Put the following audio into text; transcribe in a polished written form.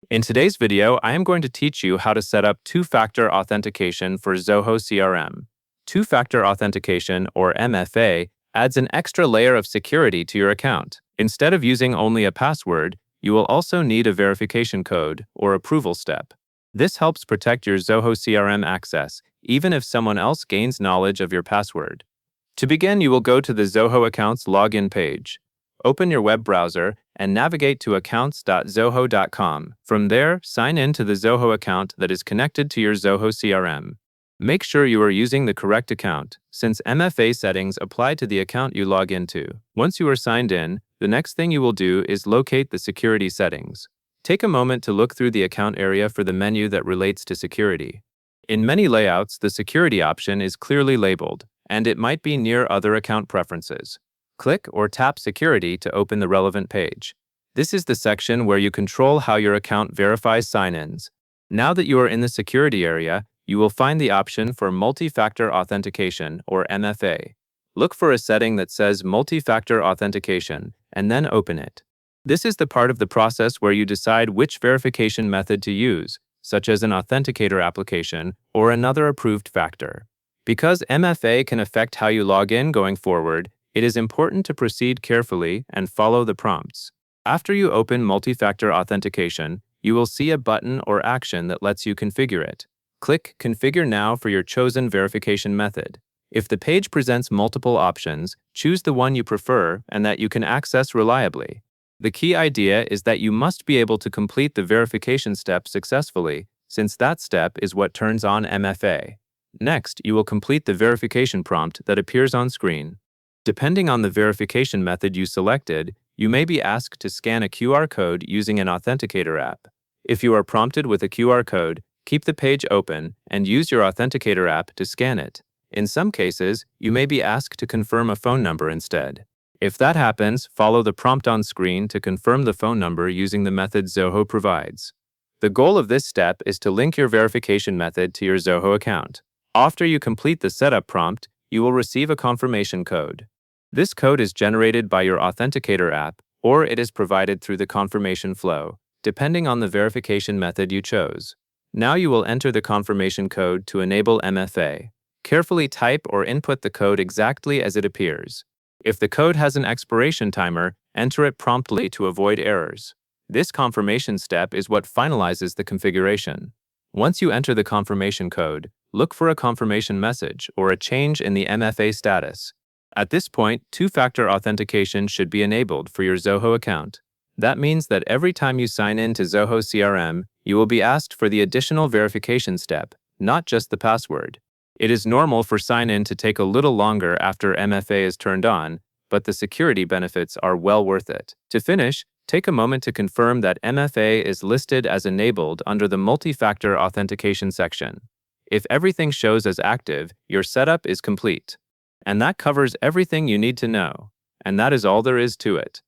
In today's video, I am going to teach you how to set up two-factor authentication for Zoho CRM. Two-factor authentication, or MFA, adds an extra layer of security to your account. Instead of using only a password, you will also need a verification code, or approval step. This helps protect your Zoho CRM access, even if someone else gains knowledge of your password. To begin, you will go to the Zoho Accounts login page. Open your web browser and navigate to accounts.zoho.com. From there, sign in to the Zoho account that is connected to your Zoho CRM. Make sure you are using the correct account, since MFA settings apply to the account you log into. Once you are signed in, the next thing you will do is locate the security settings. Take a moment to look through the account area for the menu that relates to security. In many layouts, the security option is clearly labeled, and it might be near other account preferences. Click or tap Security to open the relevant page. This is the section where you control how your account verifies sign-ins. Now that you are in the security area, you will find the option for Multi-Factor Authentication, or MFA. Look for a setting that says Multi-Factor Authentication, and then open it. This is the part of the process where you decide which verification method to use, such as an authenticator application or another approved factor. Because MFA can affect how you log in going forward, it is important to proceed carefully and follow the prompts. After you open multi-factor authentication, you will see a button or action that lets you configure it. Click Configure Now for your chosen verification method. If the page presents multiple options, choose the one you prefer and that you can access reliably. The key idea is that you must be able to complete the verification step successfully, since that step is what turns on MFA. Next, you will complete the verification prompt that appears on screen. Depending on the verification method you selected, you may be asked to scan a QR code using an authenticator app. If you are prompted with a QR code, keep the page open and use your authenticator app to scan it. In some cases, you may be asked to confirm a phone number instead. If that happens, follow the prompt on screen to confirm the phone number using the method Zoho provides. The goal of this step is to link your verification method to your Zoho account. After you complete the setup prompt, you will receive a confirmation code. This code is generated by your authenticator app, or it is provided through the confirmation flow, depending on the verification method you chose. Now you will enter the confirmation code to enable MFA. Carefully type or input the code exactly as it appears. If the code has an expiration timer, enter it promptly to avoid errors. This confirmation step is what finalizes the configuration. Once you enter the confirmation code, look for a confirmation message or a change in the MFA status. At this point, two-factor authentication should be enabled for your Zoho account. That means that every time you sign in to Zoho CRM, you will be asked for the additional verification step, not just the password. It is normal for sign-in to take a little longer after MFA is turned on, but the security benefits are well worth it. To finish, take a moment to confirm that MFA is listed as enabled under the multi-factor authentication section. If everything shows as active, your setup is complete. And that covers everything you need to know. And that is all there is to it.